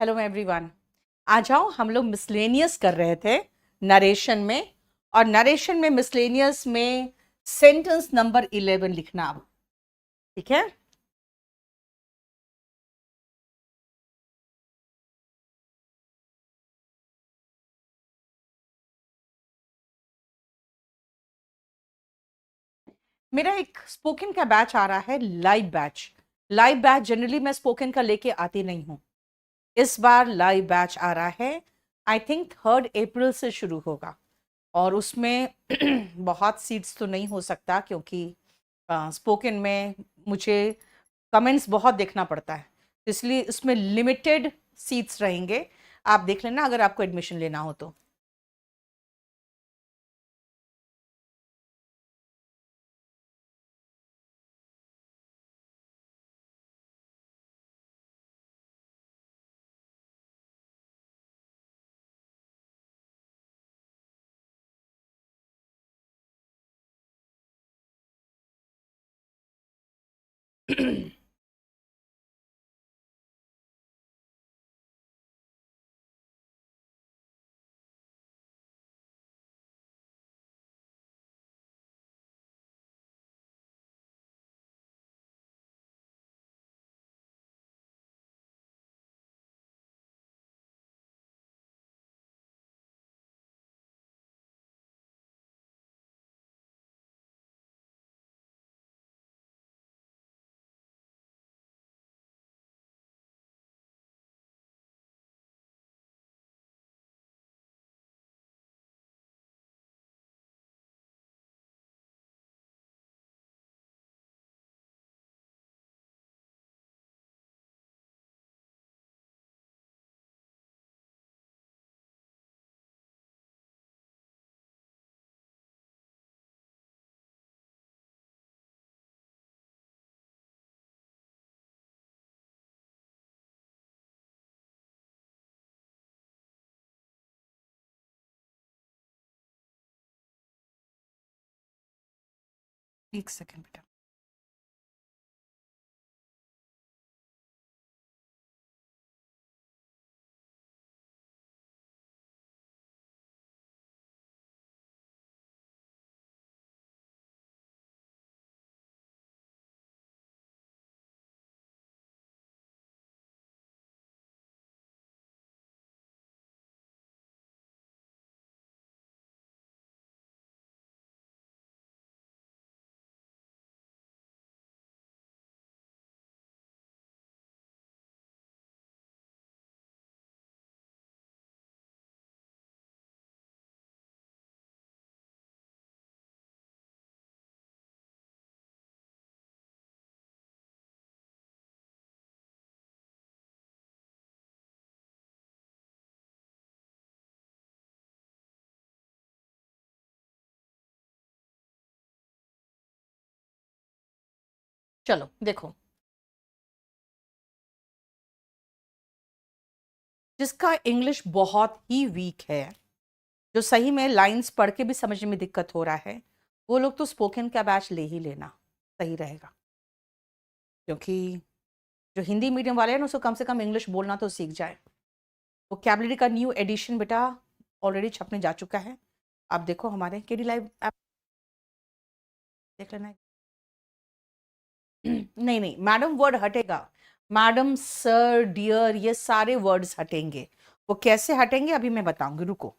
Hello everyone. आ जाओ, हम लोग मिसलेनियस कर रहे थे नरेशन में, और नरेशन में मिसलेनियस में सेंटेंस नंबर 11 लिखना अब। ठीक है, मेरा एक स्पोकन का बैच आ रहा है, live batch. Live batch generally मैं स्पोकन का लेके आती नहीं हूँ। इस बार लाइव बैच आ रहा है, आई थिंक 3 अप्रैल से शुरू होगा। और उसमें बहुत सीट्स तो नहीं हो सकता, क्योंकि स्पोकन में मुझे कमेंट्स बहुत देखना पड़ता है, तो इसलिए इसमें लिमिटेड सीट्स रहेंगे। आप देख लेना अगर आपको एडमिशन लेना हो तो। एक सेकेंड बेटा। चलो देखो, जिसका इंग्लिश बहुत ही वीक है, जो सही में लाइंस पढ़ के भी समझने में दिक्कत हो रहा है, वो लोग तो स्पोकन का बैच ले ही लेना, सही रहेगा। क्योंकि जो हिंदी मीडियम वाले हैं ना, उसको कम से कम इंग्लिश बोलना तो सीख जाए। वोकैबुलरी का न्यू एडिशन बेटा ऑलरेडी छपने जा चुका है। आप देखो हमारे केडी लाइव ऐप, देख लेना। नहीं नहीं, मैडम वर्ड हटेगा। मैडम, सर, डियर, ये सारे वर्ड्स हटेंगे। वो कैसे हटेंगे अभी मैं बताऊंगी, रुको।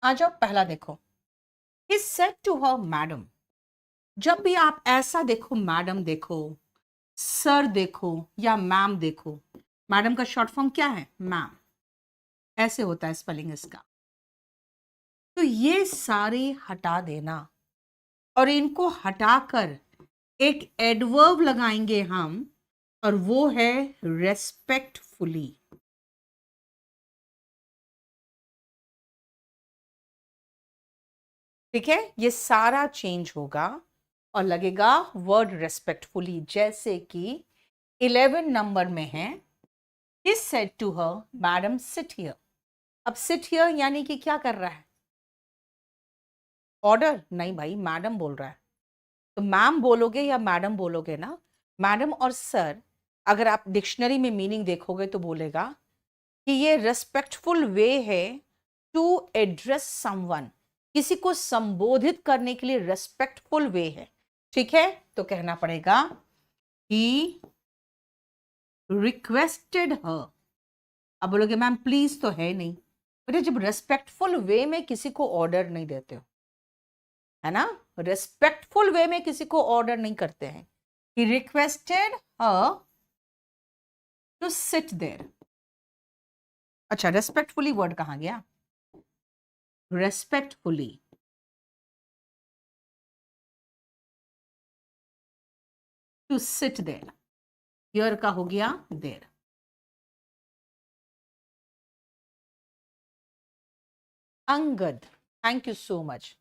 आ जाओ, पहला देखो। He said to her madam. जब भी आप ऐसा देखो, मैडम देखो, सर देखो, या मैम देखो, मैडम का शॉर्ट फॉर्म क्या है? मैम। ऐसे होता है स्पेलिंग इसका। तो ये सारे हटा देना, और इनको हटाकर एक एडवर्ब लगाएंगे हम, और वो है रेस्पेक्टफुली। ठीक है, ये सारा चेंज होगा। और लगेगा वर्ड रेस्पेक्टफुली, जैसे कि 11 नंबर में है, he said to her, madam sit here. अब सिट हियर यानी कि क्या कर रहा है? ऑर्डर नहीं भाई, मैडम बोल रहा है। तो मैम बोलोगे या मैडम बोलोगे ना? मैडम और सर, अगर आप डिक्शनरी में मीनिंग देखोगे तो बोलेगा कि ये रेस्पेक्टफुल वे है टू एड्रेस समवन, किसी को संबोधित करने के लिए रेस्पेक्टफुल वे है। ठीक है, तो कहना पड़ेगा ही रिक्वेस्टेड हर। अब बोलोगे मैम प्लीज तो है नहीं, बेटा जब रेस्पेक्टफुल वे में किसी को ऑर्डर नहीं देते हो, है ना, रेस्पेक्टफुल वे में किसी को ऑर्डर नहीं करते हैं। He requested her to sit there. अच्छा, रेस्पेक्टफुली वर्ड कहाँ गया? Respectfully, to sit there, here का हो गया there. Angad, thank you so much.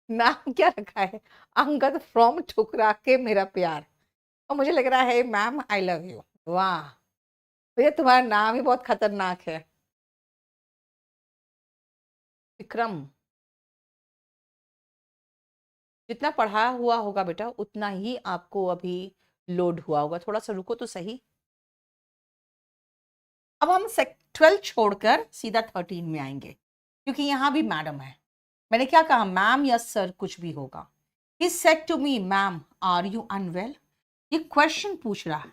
नाम क्या रखा है? अंगद फ्रॉम ठुकरा के मेरा प्यार। और मुझे लग रहा है मैम आई लव यू। वाह भैया, तुम्हारा नाम ही बहुत खतरनाक है। विक्रम, जितना पढ़ा हुआ होगा बेटा उतना ही आपको अभी लोड हुआ होगा। थोड़ा सा रुको तो सही। अब हम 12 छोड़कर सीधा 13 में आएंगे, क्योंकि यहां भी मैडम है। मैंने क्या कहा, मैम या सर कुछ भी होगा। He said to me ma'am are you unwell. ये क्वेश्चन पूछ रहा है,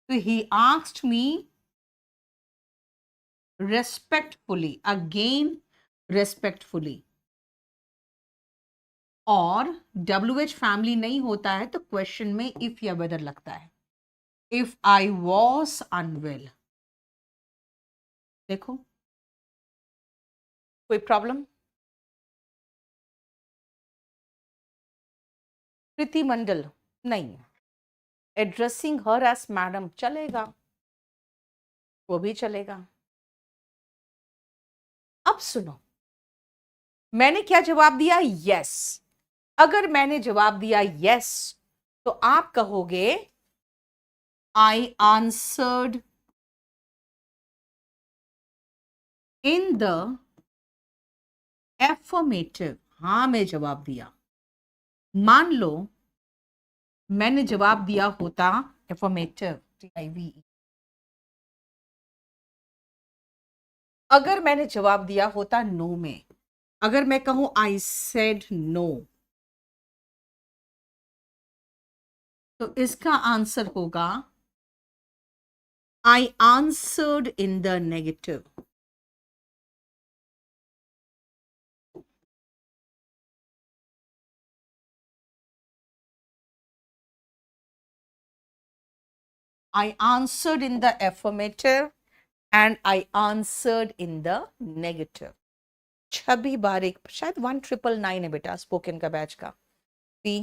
तो he asked me respectfully, again respectfully. और WH फैमिली नहीं होता है तो क्वेश्चन में इफ या वेदर लगता है। इफ आई वॉज अनवेल, देखो कोई प्रॉब्लम? प्रीति मंडल, नहीं। एड्रेसिंग हर एज मैडम चलेगा, वो भी चलेगा। अब सुनो, मैंने क्या जवाब दिया? यस। अगर मैंने जवाब दिया यस, तो आप कहोगे I answered in the affirmative. हाँ, मैं जवाब दिया। मान लो मैंने जवाब दिया होता एफर्मेटिव, TIVE। अगर मैंने जवाब दिया होता नो में, अगर मैं कहूं आई सेड नो, तो इसका आंसर होगा I answered in the negative. I answered in the affirmative and I answered in the negative. 26 बार, शायद 1999 है बेटा स्पोकन का बैच का। पी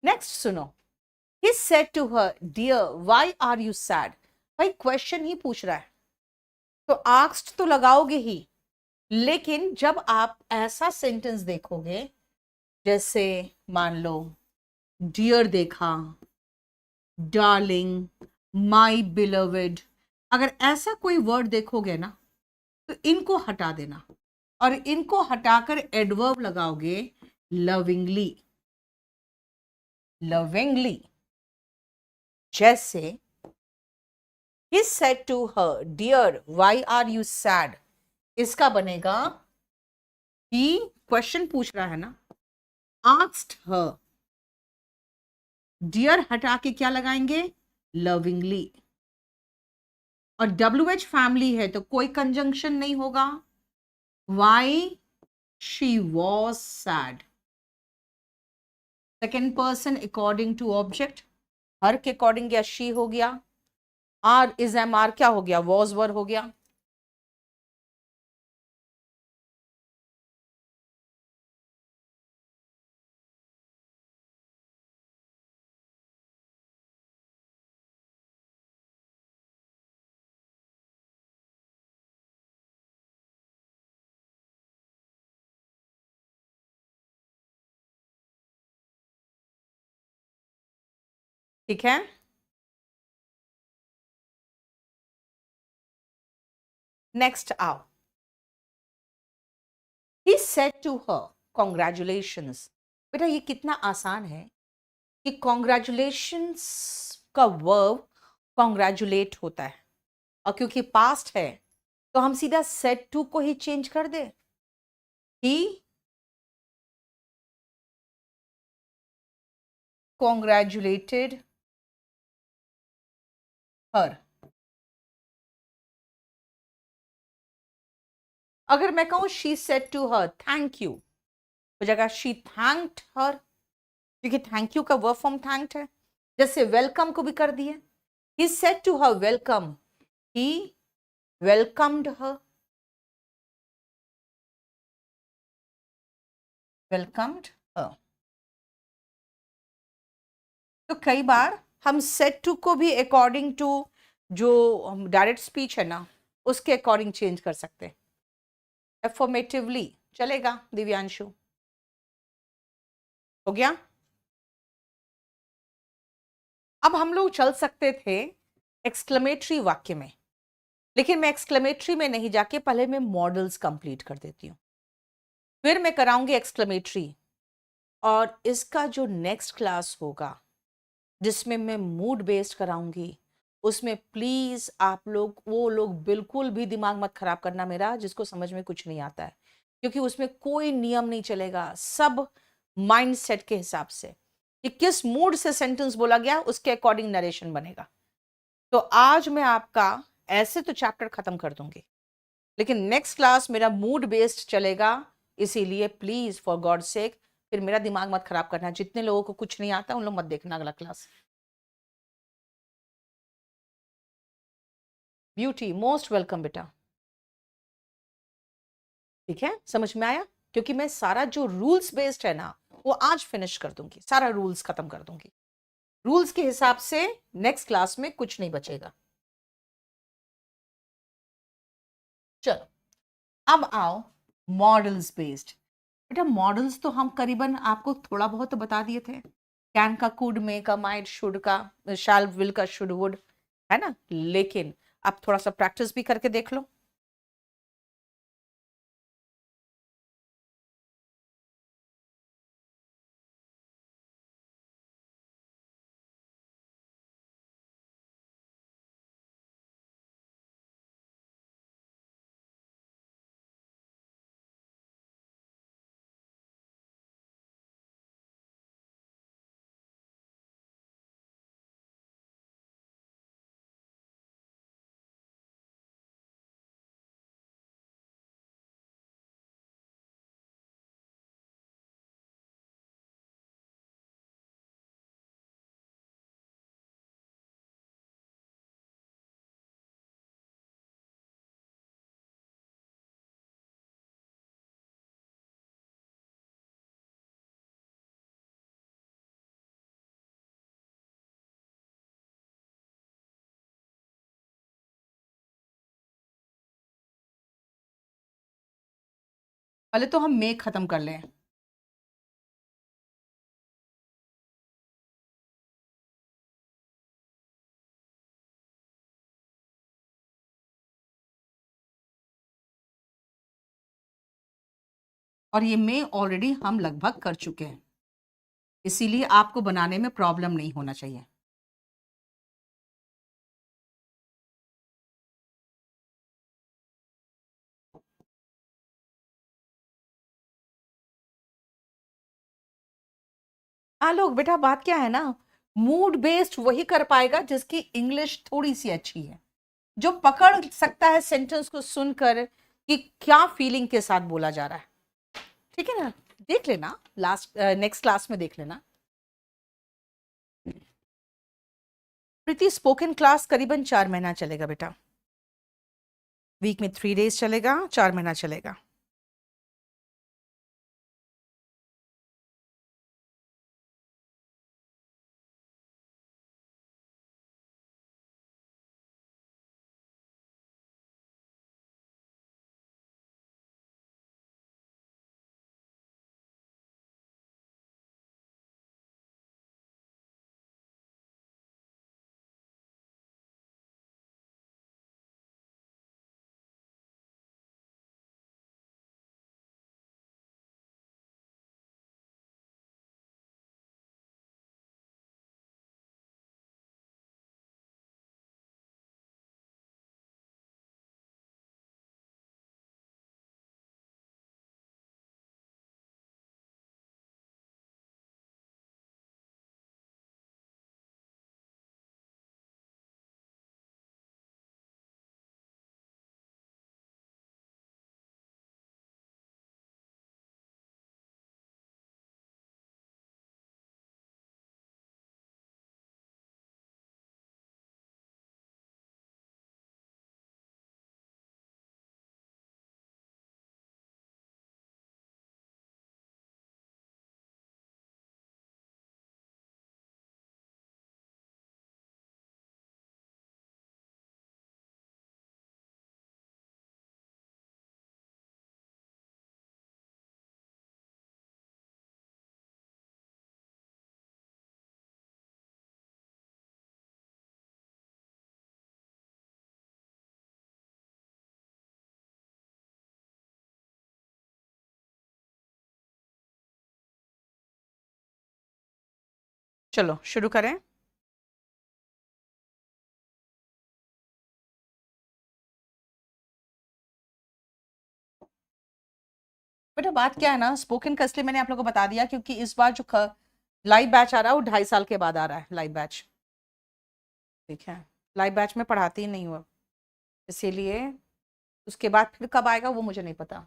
नेक्स्ट सुनो। He said to her, dear, why are you sad? भाई क्वेश्चन ही पूछ रहा है तो आस्क्ड तो लगाओगे ही, लेकिन जब आप ऐसा सेंटेंस देखोगे, जैसे मान लो डियर देखा, डार्लिंग, माई बिलवेड, अगर ऐसा कोई वर्ड देखोगे ना तो इनको हटा देना और इनको हटाकर एडवर्ब लगाओगे लविंगली। लविंगली, जैसे he said to her, dear, why are you sad? इसका बनेगा he, क्वेश्चन पूछ रहा है ना, asked her, डियर हटा के क्या लगाएंगे? लविंगली। और WH फैमिली है तो कोई कंजंक्शन नहीं होगा। Why she was sad, second person according to object, her के अकॉर्डिंग या शी हो गया, आर इज एम आर क्या हो गया? वॉज वर हो गया। ठीक है, नेक्स्ट आओ। He said to her congratulations. बेटा ये कितना आसान है कि कॉन्ग्रेचुलेशंस का वर्ब कॉन्ग्रेचुलेट होता है, और क्योंकि पास्ट है तो हम सीधा सेड टू को ही चेंज कर दे। ही कॉन्ग्रेचुलेटेड हर। अगर मैं कहूं she said to her thank you, हो जाएगा शी थैंक्ड हर, क्योंकि थैंक यू का वर्ब फॉर्म थैंक्ड है। जैसे वेलकम को भी कर दिए, he said to her welcome, he welcomed her, welcomed her. तो कई बार हम सेड टू को भी अकॉर्डिंग टू जो डायरेक्ट स्पीच है ना उसके अकॉर्डिंग चेंज कर सकते हैं। एफर्मेटिवली चलेगा दिव्यांशु, हो गया। अब हम लोग चल सकते थे एक्सक्लेमेटरी वाक्य में, लेकिन मैं एक्सक्लेमेटरी में नहीं जाके पहले मैं मॉडल्स कंप्लीट कर देती हूँ, फिर मैं कराऊंगी एक्सक्लेमेटरी। और इसका जो नेक्स्ट क्लास होगा जिसमें मैं मूड बेस्ड कराऊंगी, उसमें प्लीज आप लोग वो लोग बिल्कुल भी दिमाग मत खराब करना मेरा जिसको समझ में कुछ नहीं आता है, क्योंकि उसमें कोई नियम नहीं चलेगा, सब माइंड सेट के हिसाब से कि किस मूड से सेंटेंस बोला गया उसके अकॉर्डिंग नरेशन बनेगा। तो आज मैं आपका ऐसे तो चैप्टर खत्म कर दूंगी, लेकिन नेक्स्ट क्लास मेरा मूड बेस्ड चलेगा, इसीलिए प्लीज फॉर गॉड सेक फिर मेरा दिमाग मत खराब करना। जितने लोगों को कुछ नहीं आता उन लोग मत देखना अगला क्लास। ब्यूटी मोस्ट वेलकम बेटा। ठीक है, समझ में आया? क्योंकि मैं सारा जो रूल्स बेस्ड है ना वो आज फिनिश कर दूंगी, सारा रूल्स खत्म कर दूंगी। रूल्स के हिसाब से नेक्स्ट क्लास में कुछ नहीं बचेगा। चलो अब आओ मॉडल्स बेस्ड। बेटा मॉडल्स तो हम करीबन आपको थोड़ा बहुत तो बता दिए थे, कैन का, कुड, मे का, माइट, शुड का, शैल, विल का, शुड, वुड, है ना। लेकिन अब थोड़ा सा प्रैक्टिस भी करके देख लो। पहले तो हम मे खत्म कर लें। और ये मे ऑलरेडी हम लगभग कर चुके हैं, इसीलिए आपको बनाने में प्रॉब्लम नहीं होना चाहिए। लोग बेटा बात क्या है ना, मूड बेस्ड वही कर पाएगा जिसकी इंग्लिश थोड़ी सी अच्छी है, जो पकड़ सकता है सेंटेंस को सुनकर कि क्या फीलिंग के साथ बोला जा रहा है। ठीक है ना, देख लेना लास्ट नेक्स्ट क्लास में देख लेना। प्रीति स्पोकन क्लास करीबन 4 महीना चलेगा बेटा, वीक में 3 डेज चलेगा, 4 महीना चलेगा। चलो शुरू करें। बेटा बात क्या है ना, स्पोकन का इसलिए मैंने आप लोगों को बता दिया क्योंकि इस बार जो लाइव बैच आ रहा है वो 2.5 साल के बाद आ रहा है लाइव बैच। ठीक है, लाइव बैच में पढ़ाती ही नहीं हुआ, इसीलिए उसके बाद फिर कब आएगा वो मुझे नहीं पता।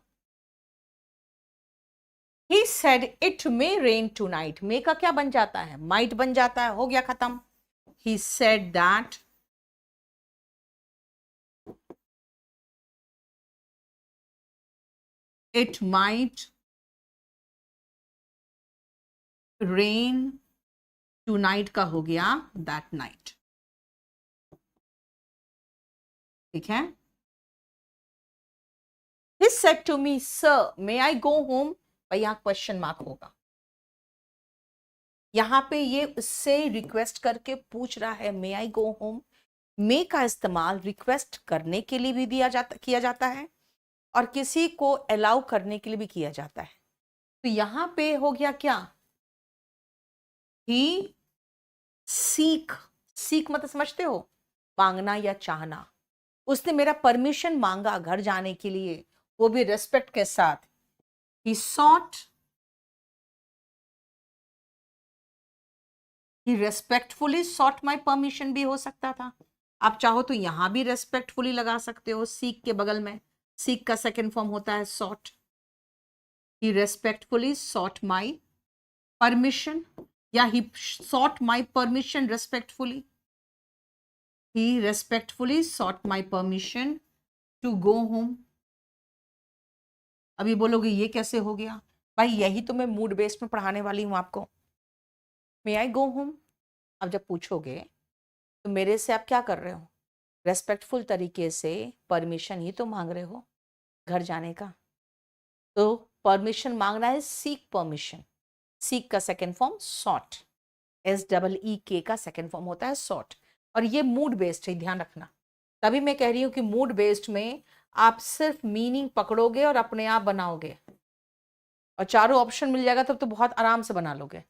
He said it may rain tonight. May का क्या बन जाता है? Might बन जाता है, हो गया खत्म। He said that it might rain tonight का हो गया that night। ठीक है। He said to me, sir, may I go home? भाई यहाँ क्वेश्चन मार्क होगा। यहाँ पे ये उससे रिक्वेस्ट करके पूछ रहा है मे आई गो होम। मे का इस्तेमाल रिक्वेस्ट करने के लिए भी किया जाता है और किसी को अलाउ करने के लिए भी किया जाता है। तो यहां पे हो गया क्या, ही सीक। सीक मतलब समझते हो, मांगना या चाहना। उसने मेरा परमिशन मांगा घर जाने के लिए, वो भी रेस्पेक्ट के साथ। He sought, he respectfully sought my permission भी हो सकता था। आप चाहो तो यहां भी रेस्पेक्टफुली लगा सकते हो, सीक के बगल में। सीक का सेकेंड फॉर्म होता है sought. He respectfully sought my permission, या he sought my permission respectfully. He respectfully sought my permission to go home. अभी बोलोगे ये कैसे हो गया? भाई यही तो मैं मूड बेस्ड में पढ़ाने वाली हूं आपको। मे आई गो होम, अब जब पूछोगे तो मेरे से आप क्या कर रहे हो? रेस्पेक्टफुल तरीके से परमिशन ही तो मांग रहे हो घर जाने का। तो परमिशन मांगना है सीक परमिशन। सीक का सेकेंड फॉर्म सॉट, SEEK का सेकेंड फॉर्म होता है सॉट। और ये मूड बेस्ड है, ध्यान रखना। तभी मैं कह रही हूं कि मूड बेस्ड में आप सिर्फ मीनिंग पकड़ोगे और अपने आप बनाओगे, और चारों ऑप्शन मिल जाएगा तब तो बहुत आराम से बना लोगे।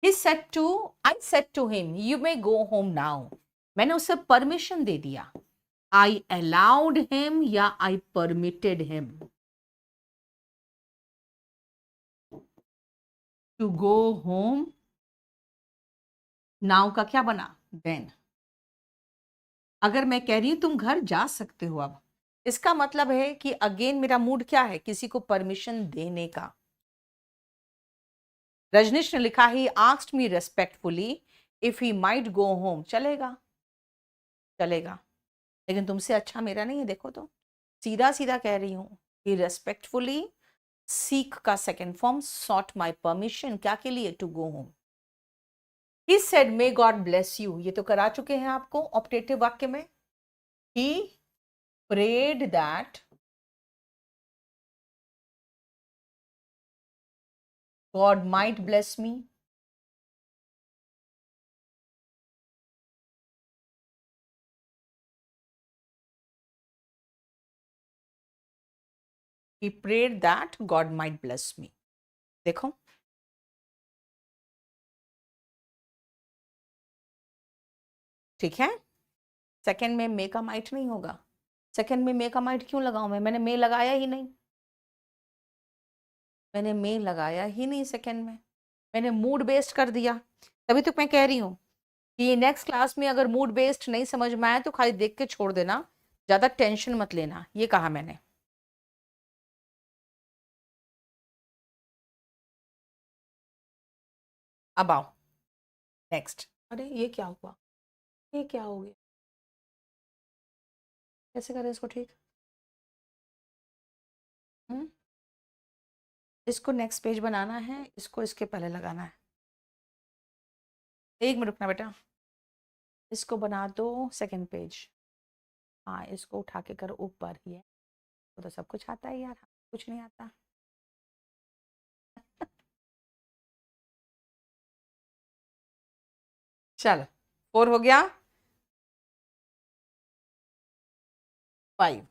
I said to him, you may go home now. मैंने उसे परमिशन दे दिया। I allowed him या I permitted him to go home। now का क्या बना? then। अगर मैं कह रही हूं तुम घर जा सकते हो अब, इसका मतलब है कि अगेन मेरा मूड क्या है? किसी को परमिशन देने का। रजनीश ने लिखा ही asked me respectfully if he might go home. चलेगा, चलेगा, लेकिन तुमसे अच्छा मेरा नहीं है। देखो तो सीधा सीधा कह रही हूं कि रेस्पेक्टफुली सीक का second form sought my permission, क्या के लिए? To go home. He said may God bless you, ये तो करा चुके हैं आपको ऑप्टेटिव वाक्य में। He prayed that God might bless me. He prayed that God might bless me। देखो ठीक है। सेकंड में मे का माइट नहीं होगा। सेकंड में मे का माइट क्यों लगाऊं? मैंने मे लगाया ही नहीं, मैंने मे लगाया ही नहीं सेकंड में। मैंने मूड बेस्ड कर दिया। तभी तो मैं कह रही हूं कि नेक्स्ट क्लास में अगर मूड बेस्ड नहीं समझ में आए तो खाली देख के छोड़ देना, ज्यादा टेंशन मत लेना, ये कहा मैंने। अब आओ नेक्स्ट। अरे ये क्या हुआ? ये क्या हो गया? कैसे करें इसको ठीक? हम्म, इसको नेक्स्ट पेज बनाना है, इसको इसके पहले लगाना है। एक मिनट रुकना बेटा, इसको बना दो सेकंड पेज। हाँ इसको उठा के करो ऊपर ही है। वो तो सब कुछ आता है यार, कुछ नहीं आता। चल 4 हो गया, 5।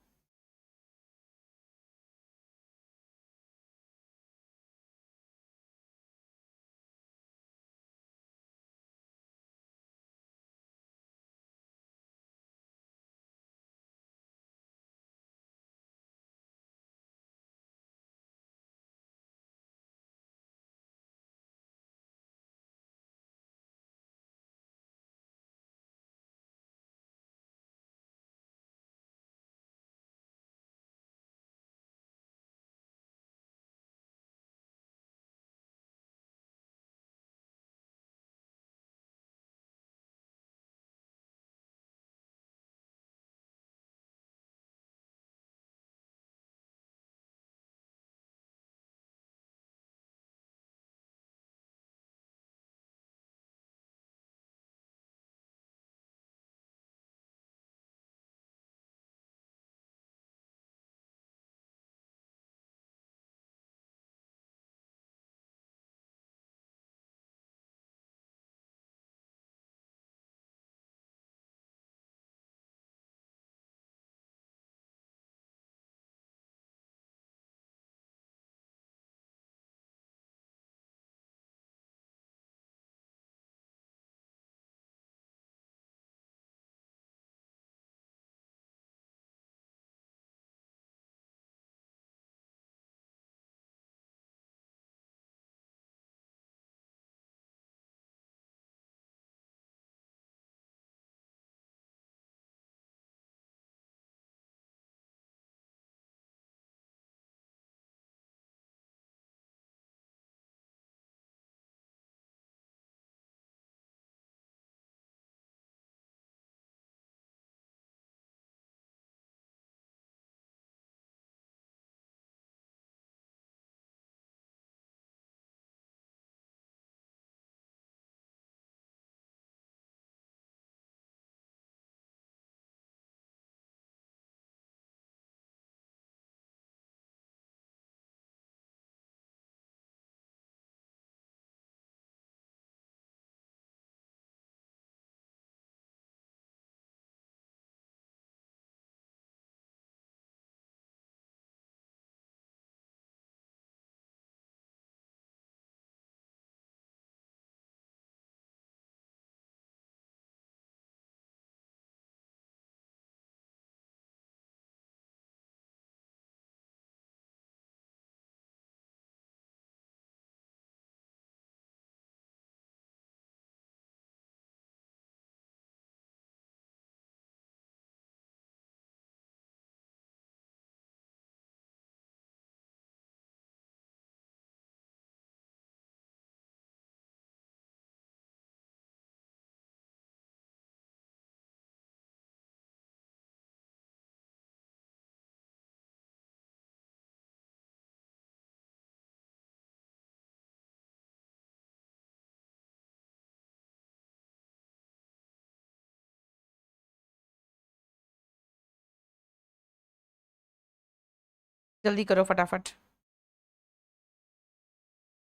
जल्दी करो फटाफट,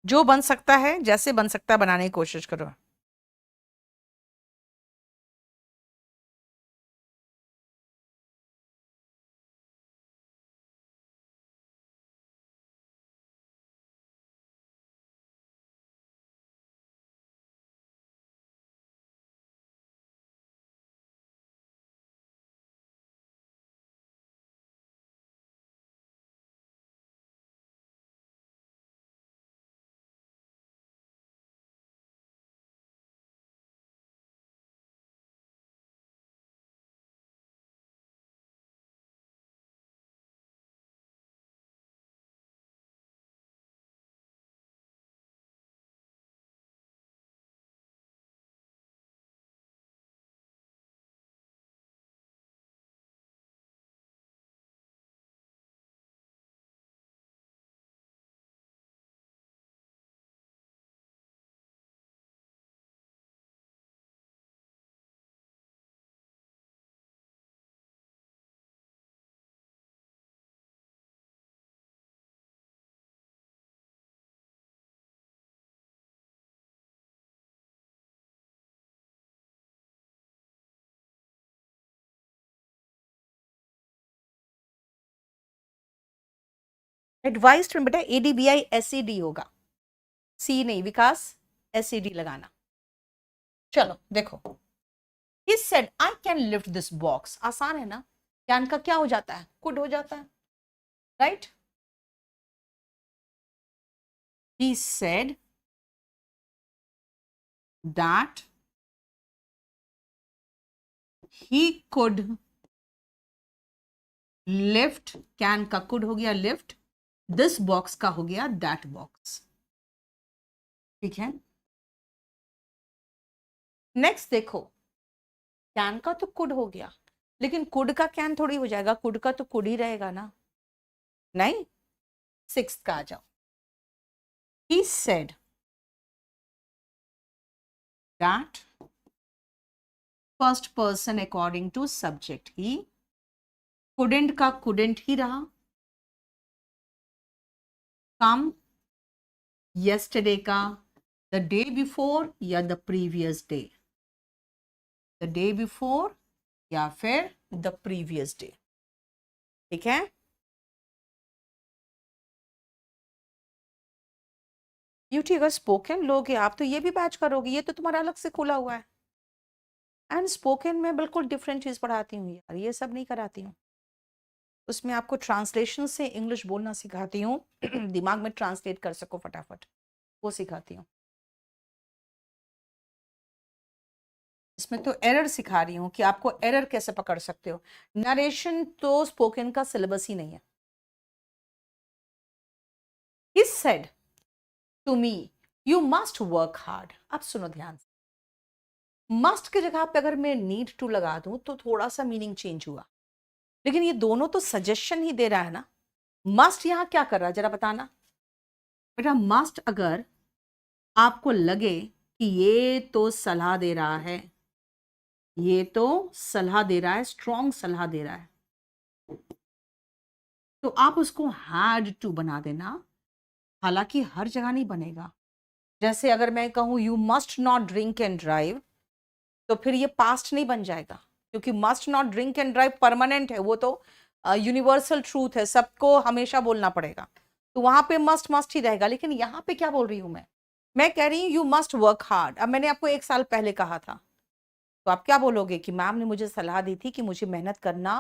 जो बन सकता है जैसे बन सकता है बनाने की कोशिश करो। एडवाइस्ड में बेटा ADBI SED होगा, सी नहीं विकास, SED लगाना। चलो देखो, he said I can lift this box, आसान है ना, कैन का क्या हो जाता है, कुड हो जाता है, right. he said that he could lift, can का कुड हो गया लिफ्ट, दिस बॉक्स का हो गया दैट बॉक्स, ठीक है। नेक्स्ट देखो, कैन का तो कुड हो गया, लेकिन कुड का कैन थोड़ी हो जाएगा, कुड का तो कुड ही रहेगा ना, नहीं। सिक्स्थ का आ जाओ, he said that first person according to subject, he couldn't का couldn't ही रहा, कम yesterday का the day before या the previous day, the day before या फिर the previous day, ठीक है। यूटी अगर स्पोकन लोगे आप तो ये भी बैच करोगे, ये तो तुम्हारा अलग से खुला हुआ है। एंड स्पोकन में बिल्कुल डिफरेंट चीज पढ़ाती हूँ यार, ये सब नहीं कराती हूँ। उसमें आपको ट्रांसलेशन से इंग्लिश बोलना सिखाती हूँ दिमाग में ट्रांसलेट कर सको फटाफट, वो सिखाती हूँ। इसमें तो एरर सिखा रही हूँ कि आपको एरर कैसे पकड़ सकते हो। नरेशन तो स्पोकन का सिलेबस ही नहीं है। He said to me, you must work hard। अब सुनो ध्यान से, मस्ट की जगह पे अगर मैं नीड टू लगा दूं तो थोड़ा सा मीनिंग चेंज हुआ, लेकिन ये दोनों तो सजेशन ही दे रहा है ना। मस्ट यहां क्या कर रहा है जरा बताना बेटा। मस्ट अगर आपको लगे कि ये तो सलाह दे रहा है, ये तो सलाह दे रहा है, स्ट्रॉन्ग सलाह दे रहा है, तो आप उसको हैड टू बना देना। हालांकि हर जगह नहीं बनेगा। जैसे अगर मैं कहूं you must not drink and drive, तो फिर ये पास्ट नहीं बन जाएगा, क्योंकि must not drink and drive permanent है, वो तो यूनिवर्सल ट्रूथ है, सबको हमेशा बोलना पड़ेगा, तो वहां पे मस्ट मस्ट ही रहेगा। लेकिन यहाँ पे क्या बोल रही हूं मैं कह रही हूँ यू मस्ट वर्क हार्ड। अब मैंने आपको 1 साल पहले कहा था, तो आप क्या बोलोगे कि मैम ने मुझे सलाह दी थी कि मुझे मेहनत करना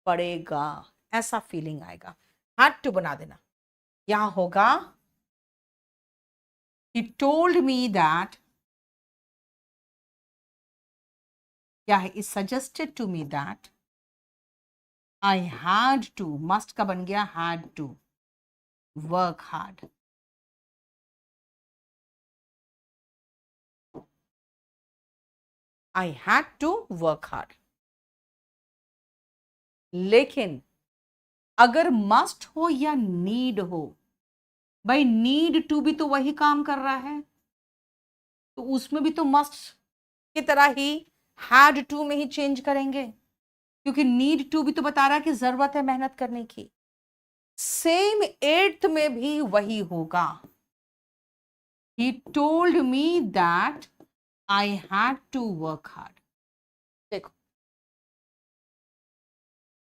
पड़ेगा, ऐसा फीलिंग आएगा। हैड टू बना देना, यहां होगा he told me that, क्या है, it suggested to me that I had to, must का बन गया had to work hard। I had to work hard। लेकिन अगर मस्ट हो या नीड हो, भाई नीड टू भी तो वही काम कर रहा है, तो उसमें भी तो मस्ट की तरह ही हैड टू में ही चेंज करेंगे, क्योंकि नीड टू भी तो बता रहा है कि जरूरत है मेहनत करने की। सेम 8th में भी वही होगा। He told me that I had to work hard. देखो,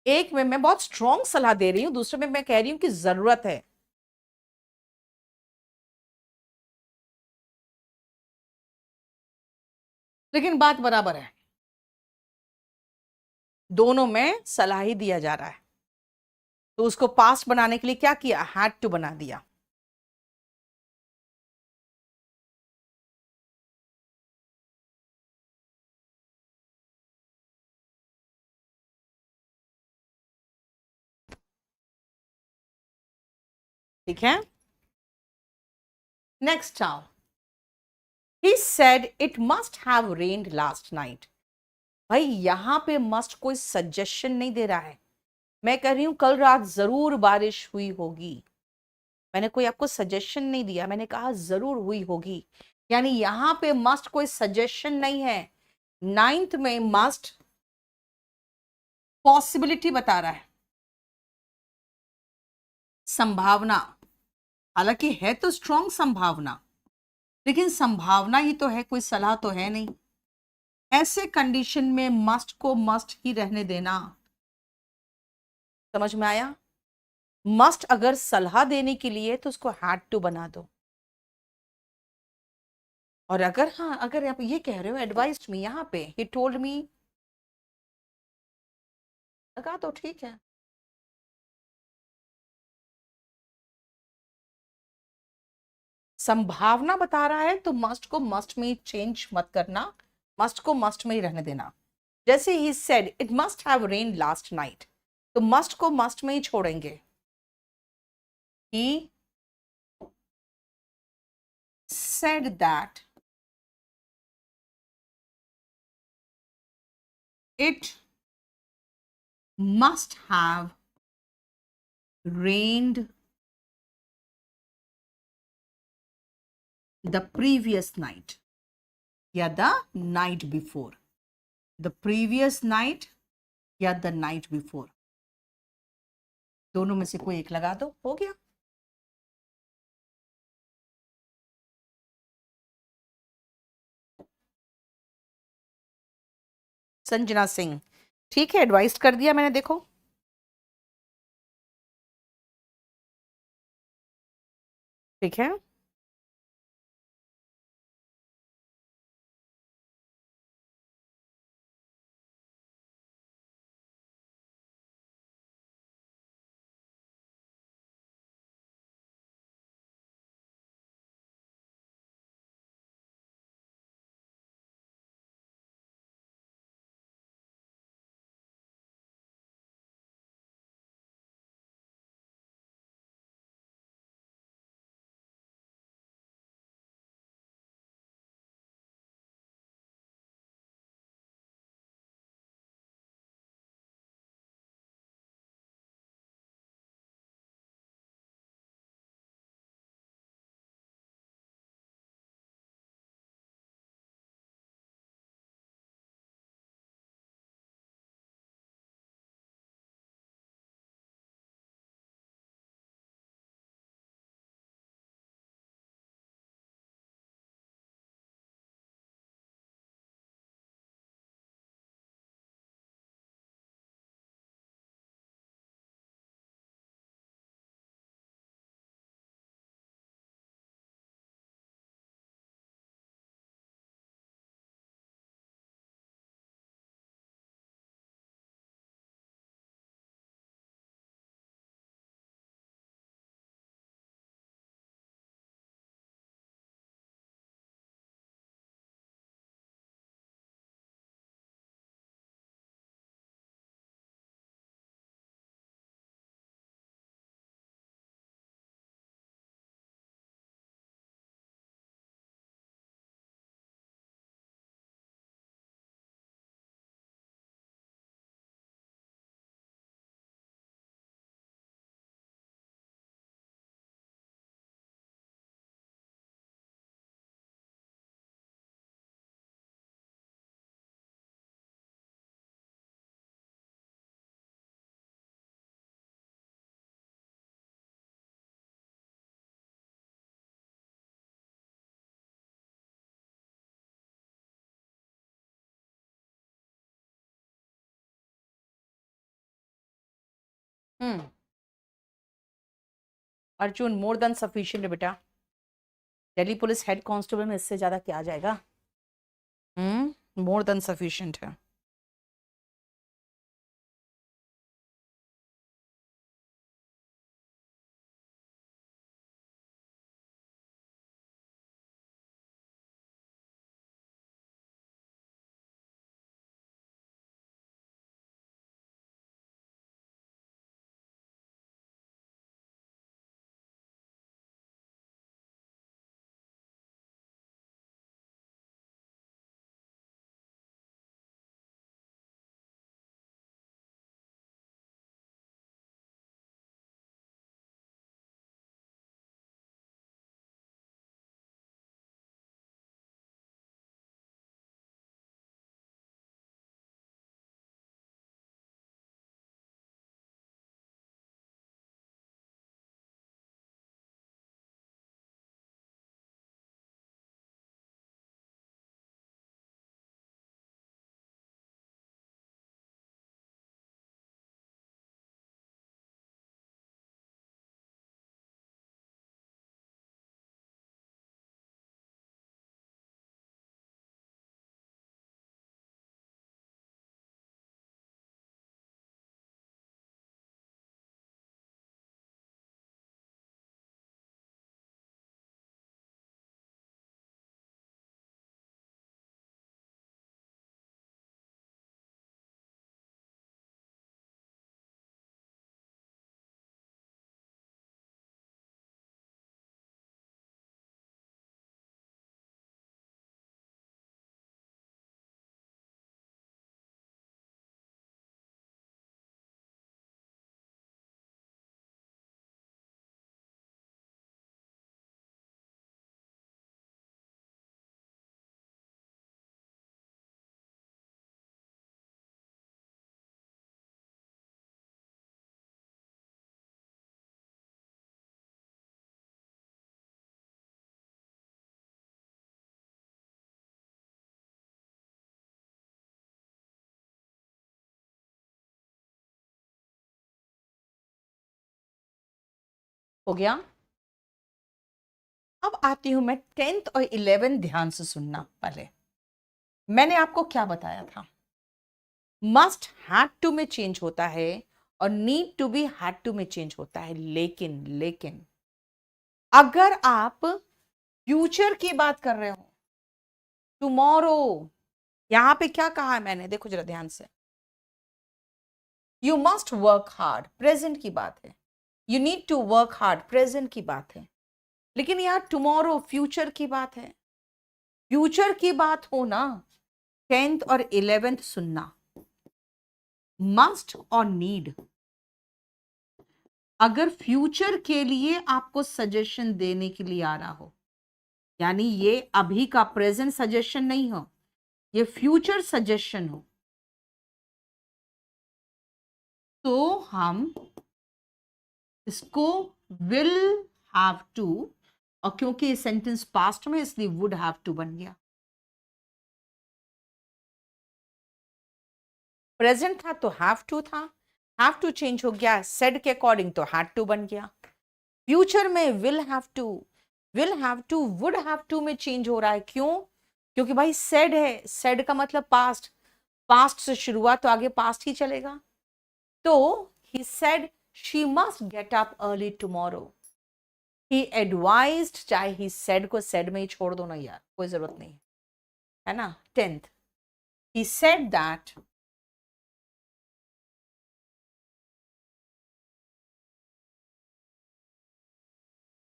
एक में मैं बहुत स्ट्रॉन्ग सलाह दे रही हूं, दूसरे में मैं कह रही हूं कि जरूरत है। लेकिन बात बराबर है, दोनों में सलाह ही दिया जा रहा है। तो उसको पास्ट बनाने के लिए क्या किया, हैड टू बना दिया। ठीक है, नेक्स्ट आओ। He said it must have rained last night. भाई यहां पे मस्ट कोई सजेशन नहीं दे रहा है, मैं कह रही हूं कल रात जरूर बारिश हुई होगी। मैंने कोई आपको सजेशन नहीं दिया, मैंने कहा जरूर हुई होगी। यानी यहां पे मस्ट कोई सजेशन नहीं है। 9th में मस्ट पॉसिबिलिटी बता रहा है, संभावना। हालांकि है तो स्ट्रॉन्ग संभावना, लेकिन संभावना ही तो है, कोई सलाह तो है नहीं। ऐसे कंडीशन में मस्ट को मस्ट ही रहने देना। समझ में आया? मस्ट अगर सलाह देने के लिए तो उसको हैड टू बना दो। और अगर हाँ, अगर आप ये कह रहे हो एडवाइस्ड मी, यहां पे ही टोल्ड मी लगा तो ठीक है। संभावना बता रहा है तो मस्ट को मस्ट में चेंज मत करना, मस्ट को मस्ट में ही रहने देना। जैसे he said it must have rain last night, तो मस्ट को मस्ट में ही छोड़ेंगे। He said that it must have rained the previous night या the night before, the previous night या the night before, दोनों में से कोई एक लगा दो, हो गया। संजना सिंह, ठीक है, एडवाइस कर दिया मैंने, देखो। ठीक है, अर्जुन मोर देन सफिशिएंट बेटा। दिल्ली पुलिस हेड कांस्टेबल में इससे ज्यादा क्या आ जाएगा? मोर देन सफिशिएंट है। हो गया। अब आती हूं मैं 10th और 11th, ध्यान से सुनना। पहले मैंने आपको क्या बताया था? मस्ट हैड टू में चेंज होता है और need to be had to में चेंज होता है। लेकिन अगर आप फ्यूचर की बात कर रहे हो, टुमारो, यहां पे क्या कहा है मैंने? देखो जरा ध्यान से। You must work hard, present की बात है। You need to work hard, present की बात है। लेकिन यहां टुमारो फ्यूचर की बात है। फ्यूचर की बात हो ना, 10th और 11th सुनना। मस्ट और नीड अगर फ्यूचर के लिए आपको सजेशन देने के लिए आ रहा हो, यानी ये अभी का प्रेजेंट सजेशन नहीं हो, ये फ्यूचर सजेशन हो, तो हम इसको विल हैव टू, और क्योंकि ये सेंटेंस पास्ट में इसलिए वुड हैव टू बन गया। प्रेजेंट था तो हैव टू था, हैव टू चेंज हो गया, सेड के अकॉर्डिंग तो हैड टू बन गया। फ्यूचर में will have to would have to में चेंज हो रहा है। क्यों? क्योंकि भाई सेड है, सेड का मतलब पास्ट, पास्ट से शुरुआत तो आगे पास्ट ही चलेगा। तो he said she must get up early tomorrow. He advised, चाहे ही सेड को सेड में ही छोड़ दो ना यार, कोई जरूरत नहीं है ना। 10th, he said that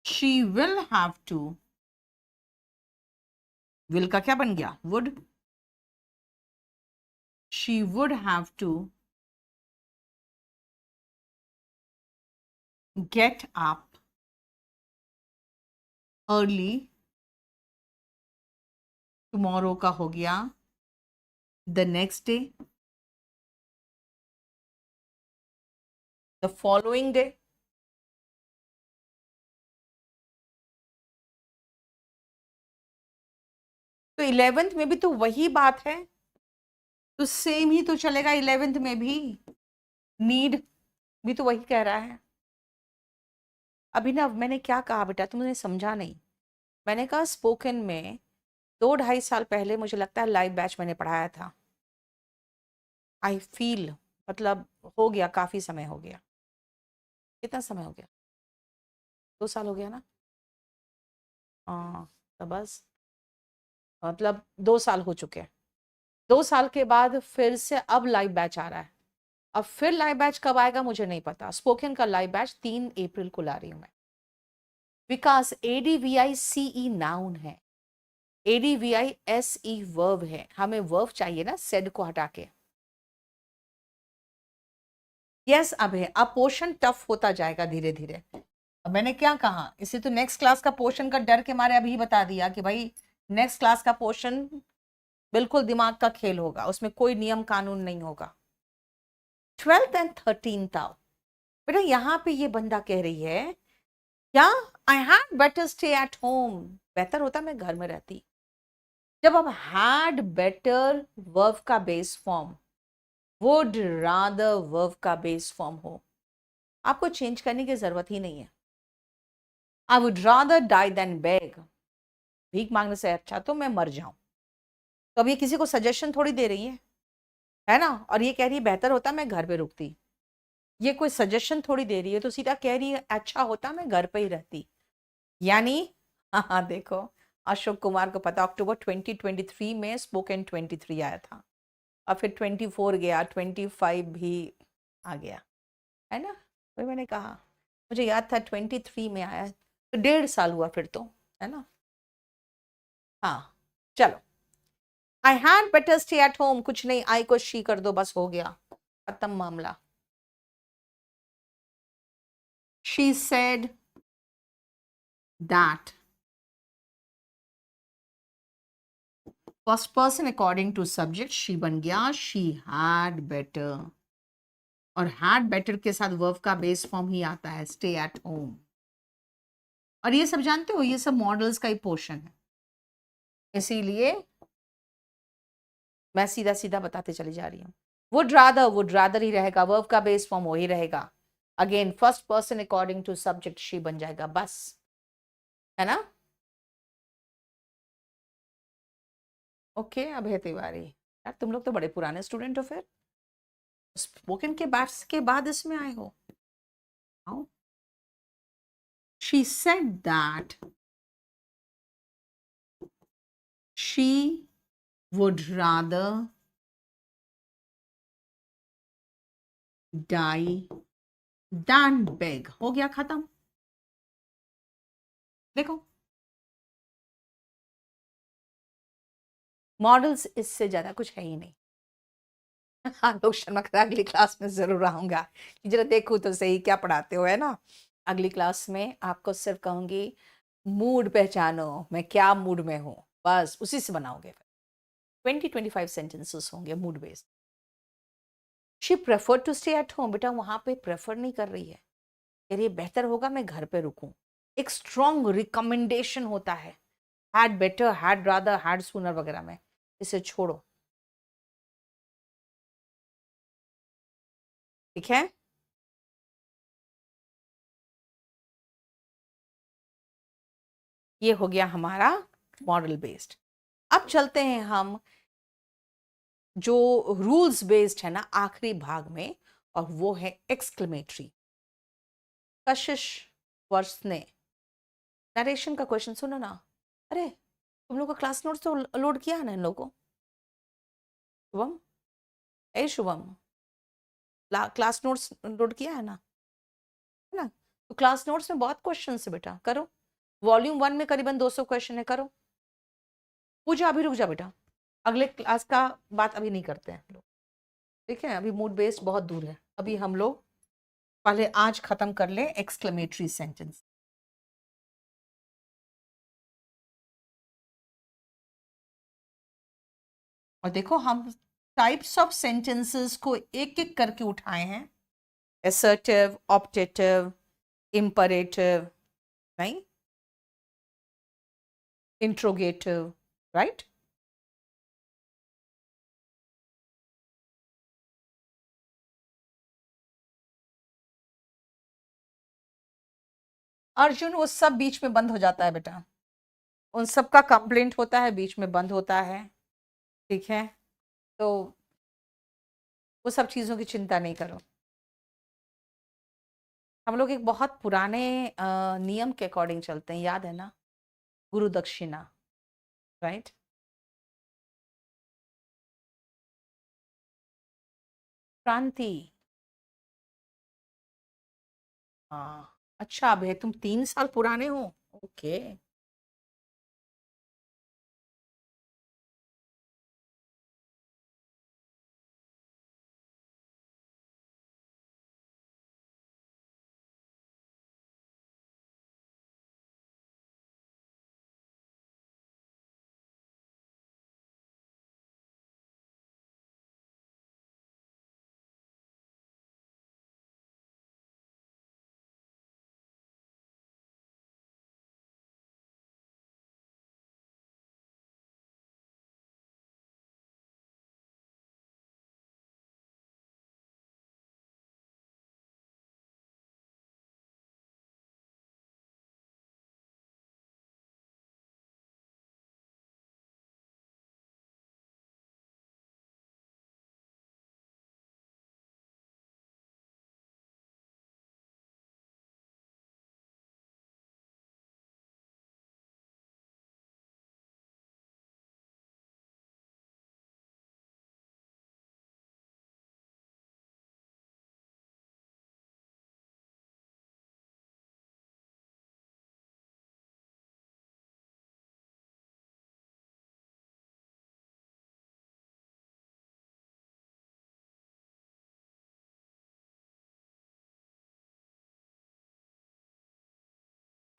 she will have to, will का क्या बन गया? would, she would have to get up early tomorrow का हो गया the next day, the following day। तो 11th में भी तो वही बात है, तो सेम ही तो चलेगा 11th में भी। नीड भी तो वही कह रहा है। अभिनव, मैंने क्या कहा बेटा, तुमने समझा नहीं। मैंने कहा स्पोकन में 2-2.5 साल पहले मुझे लगता है लाइव बैच मैंने पढ़ाया था। आई फील, मतलब हो गया, काफी समय हो गया। कितना समय हो गया? 2 साल हो गया ना? हाँ, तो बस मतलब 2 साल हो चुके हैं। 2 साल के बाद फिर से अब लाइव बैच आ रहा है। अब फिर लाइव बैच कब आएगा मुझे नहीं पता। स्पोकन का लाइव बैच 3 अप्रैल को ला रही हूं मैं। विकास, ADVICE नाउन है, ADVISE वर्ब है। हमें वर्ब चाहिए ना, सेड को हटा के। यस अभय, अब पोर्शन टफ होता जाएगा धीरे धीरे। अब मैंने क्या कहा, इसे तो नेक्स्ट क्लास का पोर्शन का डर के मारे अभी बता दिया कि भाई नेक्स्ट क्लास का पोर्शन बिल्कुल दिमाग का खेल होगा, उसमें कोई नियम कानून नहीं होगा। 12th एंड 13th आओ बेटा। यहां पे ये बंदा कह रही है क्या, I had better stay at home, बेहतर होता मैं घर में रहती। जब अब हैड बेटर वर्ब का base form would rather verb का बेस फॉर्म हो, आपको चेंज करने की जरूरत ही नहीं है। I would rather die than beg, भीख मांगने से अच्छा तो मैं मर जाऊं। तो अब ये किसी को सजेशन थोड़ी दे रही है ना, और ये कह रही है बेहतर होता मैं घर पे रुकती। ये कोई सजेशन थोड़ी दे रही है, तो सीधा कह रही है अच्छा होता मैं घर पे ही रहती। यानी हाँ हाँ, देखो अशोक कुमार को पता, अक्टूबर 2023 में स्पोकन 23 आया था, और फिर 24 गया, 25 भी आ गया, है ना। वही मैंने कहा, मुझे याद था 23 में आया, तो 1.5 साल हुआ फिर तो, है ना। हाँ चलो, आई had better stay at home, कुछ नहीं, आई को शी कर दो, बस हो गया, खत्म मामला। She said that first person according to subject she बन गया, शी हैड बेटर, और हैड बेटर के साथ वर्ब का बेस फॉर्म ही आता है स्टे एट होम। और ये सब जानते हो, ये सब मॉडल्स का ही पोर्शन है, इसीलिए मैं सीधा सीधा बताते चली जा रही हूँ। वुड रादर ही रहेगा, वर्ब का बेस फॉर्म वही रहेगा। Again first person according to subject she बन जाएगा, बस, है ना। ओके अभय तिवारी, यार तुम लोग तो बड़े पुराने स्टूडेंट हो, फिर स्पोकन के बैच के बाद इसमें आए हो। She said that she would rather die than beg। हो गया खत्म। देखो मॉडल्स इससे ज्यादा कुछ है ही नहीं। आलोक शर्मा का अगली क्लास में जरूर आऊंगा कि जरा देखो तो सही क्या पढ़ाते हो, है ना। अगली क्लास में आपको सिर्फ कहूंगी मूड पहचानो, मैं क्या मूड में हूं, बस उसी से बनाओगे। 20-25 सेंटेंसेस होंगे mood based. She prefer to stay at home, बेटा वहां पे प्रेफर नहीं कर रही है, कह रही है बेहतर होगा मैं घर पे रुकूं। एक स्ट्रॉन्ग रिकमेंडेशन होता है had better, had rather, had sooner वगैरह में, इसे छोड़ो, ठीक है। ये हो गया हमारा मॉडल बेस्ड। अब चलते हैं हम जो रूल्स बेस्ड है ना आखिरी भाग में, और वो है एक्सक्लेमेटरी। कशिश वर्ष ने नरेशन का क्वेश्चन सुनो ना। अरे तुम लोग का क्लास नोट्स तो लोड किया है ना इन लोगों को? शुभम, ए शुभम, क्लास नोट्स लोड किया है ना, है ना। तो क्लास नोट्स में बहुत क्वेश्चन है बेटा, करो। वॉल्यूम 1 में करीबन 200 क्वेश्चन है, करो। पूजा अभी रुक जा बेटा, अगले क्लास का बात अभी नहीं करते हैं लोग, ठीक है। अभी मूड बेस्ड बहुत दूर है, अभी हम लोग पहले आज खत्म कर ले एक्सक्लेमेटरी सेंटेंस। और देखो हम टाइप्स ऑफ सेंटेंसेस को एक एक करके उठाए हैं, assertive, optative, imperative, नहीं, interrogative, right? अर्जुन वो सब बीच में बंद हो जाता है बेटा, उन सब का कंप्लेंट होता है, बीच में बंद होता है, ठीक है। तो वो सब चीज़ों की चिंता नहीं करो। हम लोग एक बहुत पुराने नियम के अकॉर्डिंग चलते हैं, याद है ना, गुरु दक्षिणा, राइट। क्रांति, हाँ अच्छा, अब है तुम 3 साल पुराने हो, ओके।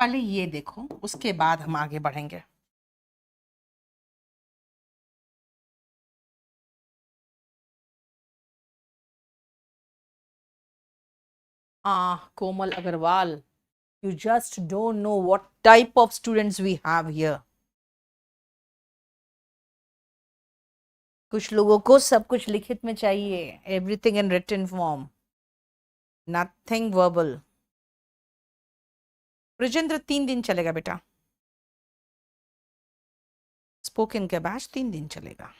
पहले ये देखो, उसके बाद हम आगे बढ़ेंगे। कोमल Agarwal, you just don't know what type of students we have here. कुछ लोगों को सब कुछ लिखित में चाहिए, everything in written form, nothing verbal. Brajendra 3 दिन चलेगा बेटा, स्पोकन का बैच 3 दिन चलेगा।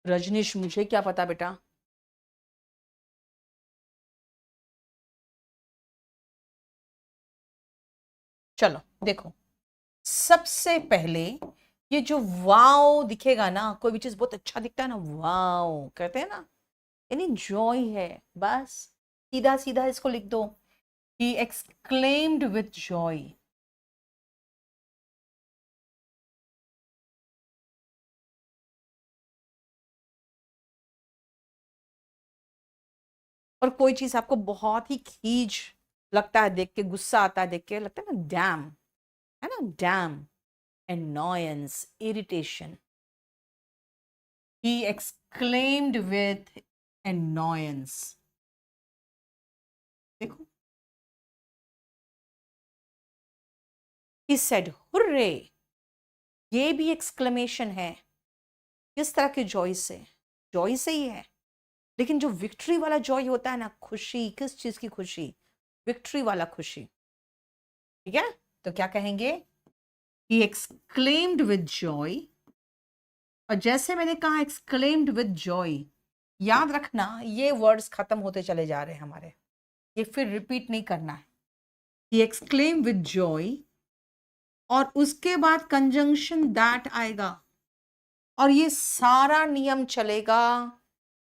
रजनीश मुझे क्या पता बेटा। चलो देखो, सबसे पहले ये जो वाओ दिखेगा ना, कोई भी चीज बहुत अच्छा दिखता है ना, वाओ कहते हैं ना, यानी जॉय है, बस सीधा सीधा इसको लिख दो, ही एक्सक्लेम्ड विथ जॉय। और कोई चीज आपको बहुत ही खींच लगता है देख के, गुस्सा आता है देख के, लगता है ना डैम, है ना dam, annoyance, irritation. He exclaimed with annoyance. देखो, he said hooray, ये भी एक्सक्लेमेशन है। किस तरह के जॉय से ही है, लेकिन जो विक्ट्री वाला जॉय होता है ना, खुशी, किस चीज की खुशी, विक्ट्री वाला खुशी, ठीक है। तो क्या कहेंगे, he exclaimed with joy। और जैसे मैंने कहा एक्सक्लेम्ड विद जॉय, याद रखना ये वर्ड्स खत्म होते चले जा रहे हैं हमारे, ये फिर रिपीट नहीं करना है। ही एक्सक्लेम विद जॉय और उसके बाद कंजंक्शन दैट आएगा, और ये सारा नियम चलेगा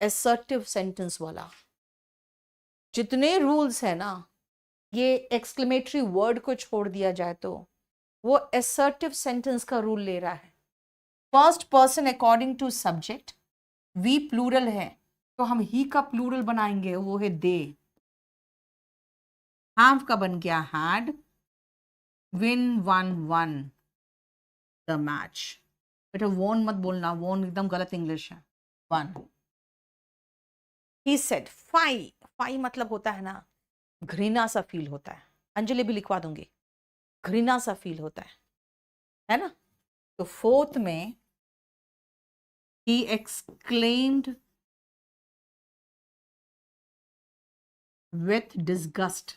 असर्टिव सेंटेंस वाला। जितने रूल्स है ना, ये एक्सक्लेमेटरी वर्ड को छोड़ दिया जाए तो वो असर्टिव सेंटेंस का रूल ले रहा है। First person according to subject, we plural है तो हम ही का प्लूरल बनाएंगे, वो है दे। हैव का बन गया had, win won won the match. बेटा वोन मत बोलना, वोन एकदम गलत इंग्लिश है। Won. He said, fie, fie मतलब होता है ना घृणा सा फील होता है, अंजलि भी लिखवा दूंगी, घृणा सा फील होता है ना। तो फोर्थ में he exclaimed with disgust,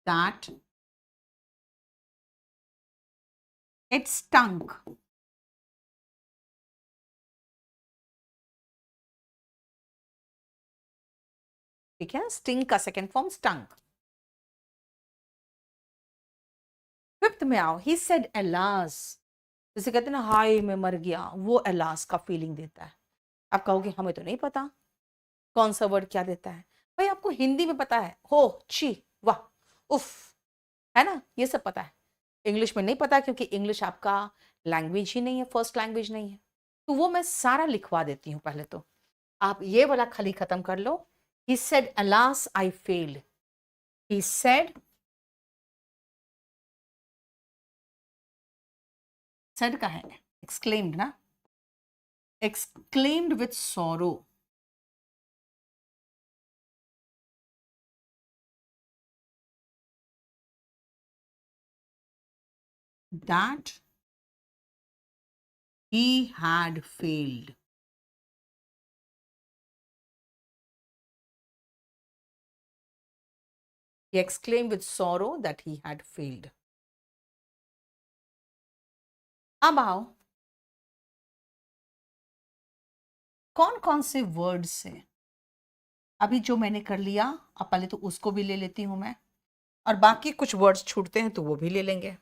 that it stunk. ठीक है, स्टिंग का सेकेंड फॉर्म स्टंक। फिफ्थ में आओ, he said alas, जैसे कहते हैं ना हाय मैं मर गया, वो alas का फीलिंग देता है। आप कहोगे हमें तो नहीं पता कौन सा वर्ड क्या देता है। भाई आपको हिंदी में पता है, हो छी वाह उफ, है ना, ये सब पता है। इंग्लिश में नहीं पता, क्योंकि इंग्लिश आपका लैंग्वेज ही नहीं है, फर्स्ट लैंग्वेज नहीं है। तो वो मैं सारा लिखवा देती हूँ पहले तो, आप ये वाला खाली खत्म कर लो। He said, alas, I failed. He said का है exclaimed ना, exclaimed with sorrow. That he had failed. He exclaimed with sorrow that he had failed. अब आओ, कौन कौन से वर्ड से, अभी जो मैंने कर लिया अब पहले तो उसको भी ले लेती हूं मैं, और बाकी कुछ वर्ड्स छूटते हैं तो वो भी ले लेंगे।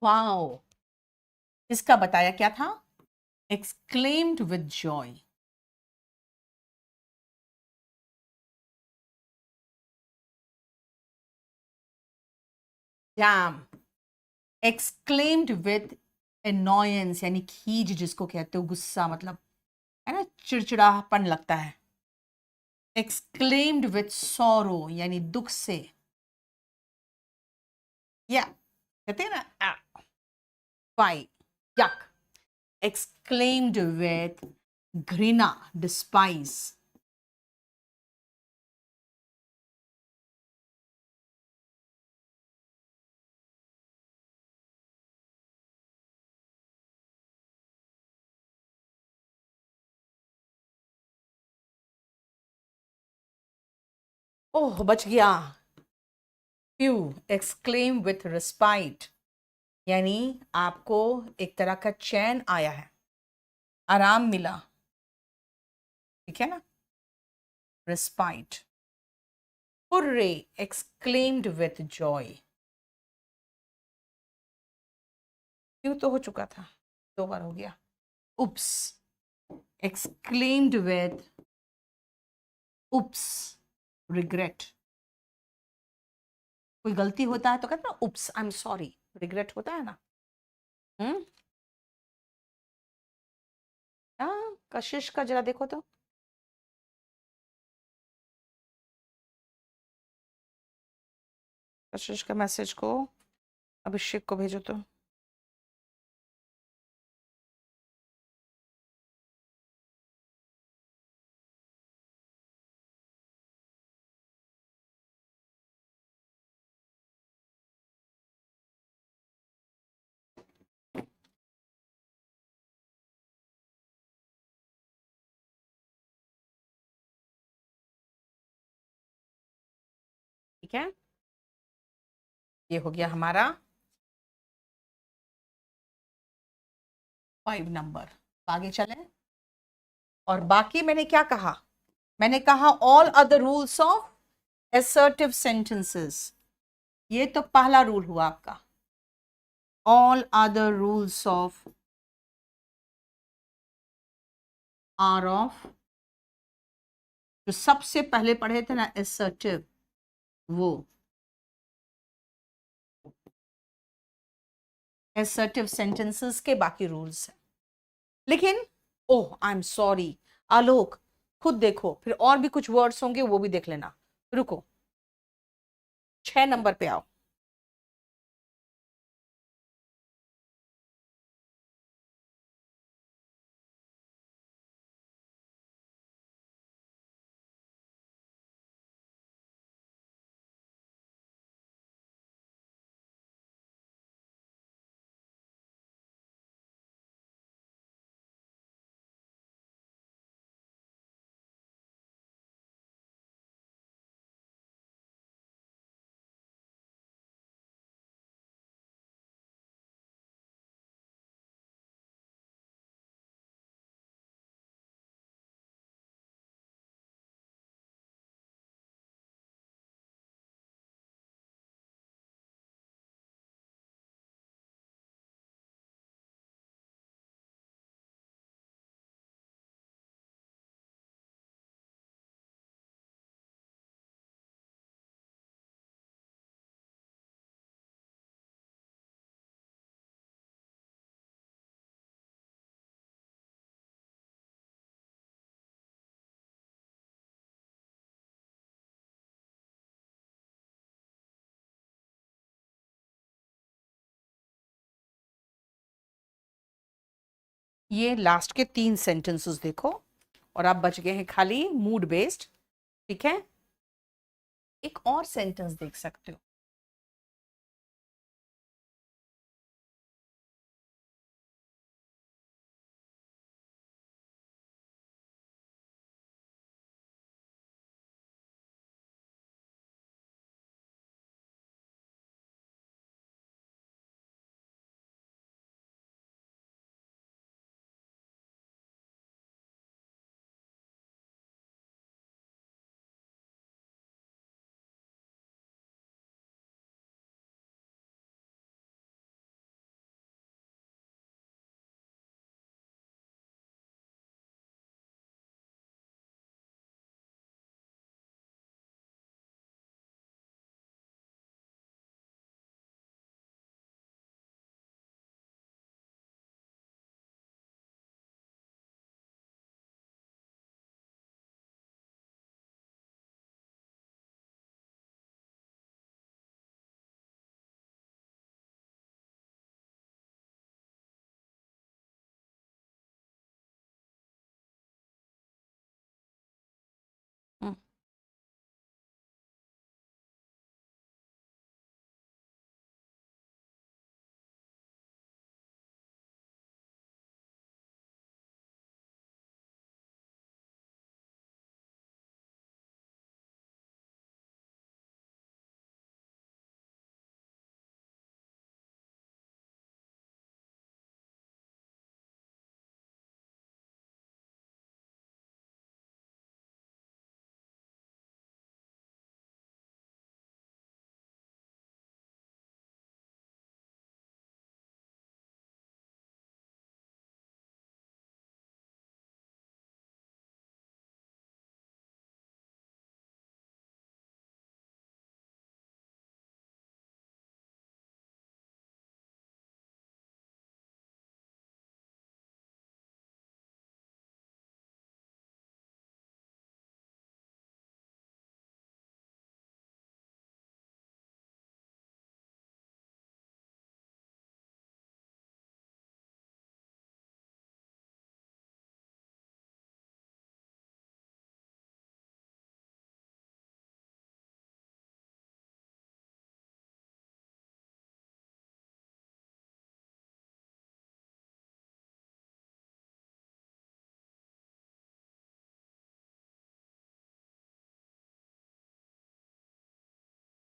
वाओ, इसका बताया क्या था, exclaimed with joy. Damn, exclaimed with annoyance, यानी खीज जिसको कहते हो, गुस्सा मतलब है ना, चिड़चिड़ापन लगता है। exclaimed with sorrow यानी दुख से, या कहते हैं ना वाई, yuck. exclaimed with घृणा, despise. ओह बच गया। फ्यू, exclaim with respite यानी आपको एक तरह का चैन आया है, आराम मिला, ठीक है ना, respite. Hooray! Exclaimed with joy. क्यों तो हो चुका था, 2 बार हो गया. Oops. Exclaimed with oops. Regret. कोई गलती होता है तो कहते हैं ना oops, I'm sorry. Regret होता है ना. हम्म. हाँ, कशिश का जरा देखो तो. कशिश का मैसेज को अभिषेक को भेजो तो. ठीक है, ये हो गया हमारा 5 नंबर. आगे चले. और बाकी मैंने क्या कहा? मैंने कहा all other rules of assertive sentences. ये तो पहला रूल हुआ आपका. All other rules of are of, जो सबसे पहले पढ़े थे ना assertive, वो assertive sentences के बाकी रूल्स हैं. लेकिन ओह आई एम सॉरी आलोक, खुद देखो, फिर और भी कुछ वर्ड्स होंगे वो भी देख लेना. रुको, 6 नंबर पे आओ. ये लास्ट के 3 सेंटेंसेस देखो, और आप बच गए हैं खाली मूड बेस्ड. ठीक है, एक और सेंटेंस देख सकते हो.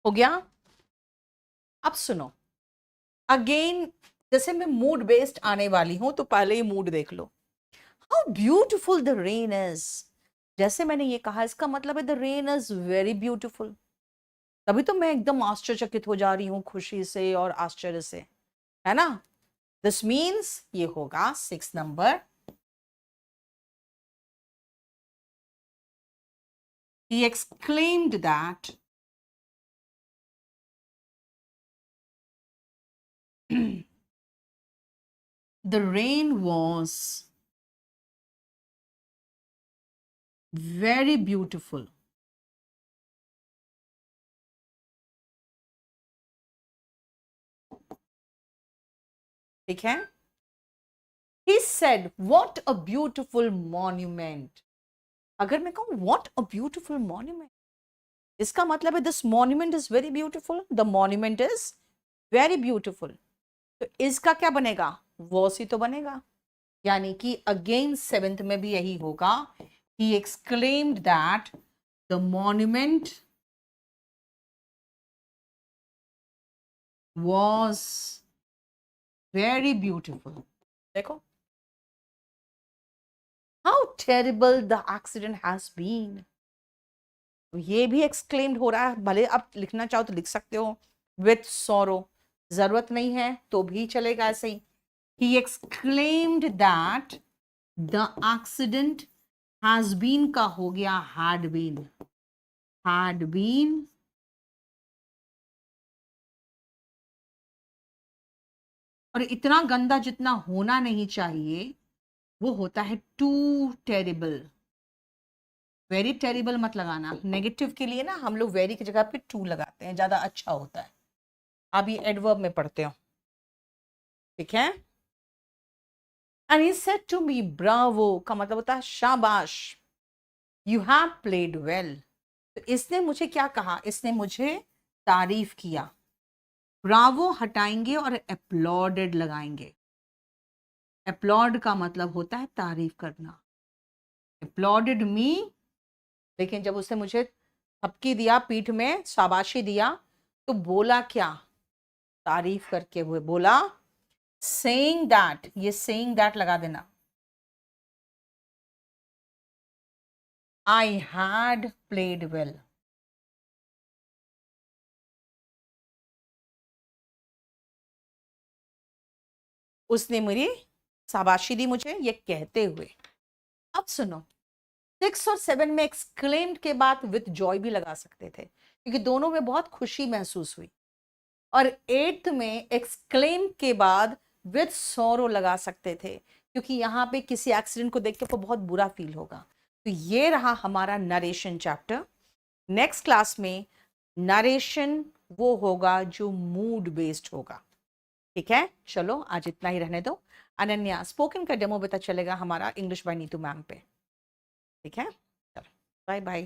हो गया। अब सुनो अगेन, जैसे मैं मूड बेस्ड आने वाली हूं तो पहले ही मूड देख लो। How beautiful the rain is. जैसे मैंने ये कहा इसका मतलब है the rain is very beautiful. तभी तो मैं एकदम आश्चर्यचकित हो जा रही हूं खुशी से और आश्चर्य से, है ना। दिस मीन्स ये होगा 6 number. He exclaimed that the rain was very beautiful. ठीक है। He said, what a beautiful monument. अगर मैं कहूं what a beautiful monument, इसका मतलब है this monument is very beautiful. The monument is very beautiful. तो इसका क्या बनेगा, was ही तो बनेगा। यानी कि अगेन 7th में भी यही होगा। He exclaimed that the monument was very beautiful. देखो how terrible the accident has been. ये भी एक्सक्लेम्ड हो रहा है, भले आप लिखना चाहो तो लिख सकते हो विथ सॉरो, जरूरत नहीं है तो भी चलेगा ऐसे ही। He exclaimed that the accident has been का हो गया हैड बीन। हैड बीन और इतना गंदा जितना होना नहीं चाहिए वो होता है टू टेरिबल। वेरी टेरिबल मत लगाना, नेगेटिव के लिए ना हम लोग वेरी की जगह पे टू लगाते हैं, ज्यादा अच्छा होता है। आप ये एडवर्ब में पढ़ते हो, ठीक है। And he said to me bravo का मतलब होता है शाबाश, यू हैव प्लेड वेल। तो इसने मुझे क्या कहा, इसने मुझे तारीफ किया। ब्रावो हटाएंगे और एप्लॉडेड लगाएंगे। एप्लॉड का मतलब होता है तारीफ करना। एप्लॉडेड मी, लेकिन जब उसने मुझे थपकी दिया पीठ में, शाबाशी दिया, तो बोला क्या, तारीफ करके हुए बोला saying that, ये saying that लगा देना। I had played well. उसने मेरी शाबाशी दी मुझे ये कहते हुए। अब सुनो 6 और 7 में एक्सक्लेम्ड के बाद विथ जॉय भी लगा सकते थे क्योंकि दोनों में बहुत खुशी महसूस हुई। और 8th में एक्सक्लेम के बाद विथ सॉरो लगा सकते थे क्योंकि यहाँ पे किसी एक्सीडेंट को देख के बहुत बुरा फील होगा। तो ये रहा हमारा नरेशन चैप्टर। नेक्स्ट क्लास में नरेशन वो होगा जो मूड बेस्ड होगा, ठीक है। चलो आज इतना ही रहने दो। अनन्या स्पोकन का डेमो पता चलेगा हमारा इंग्लिश बाय नीतू मैम पे, ठीक है। चलो बाय बाय।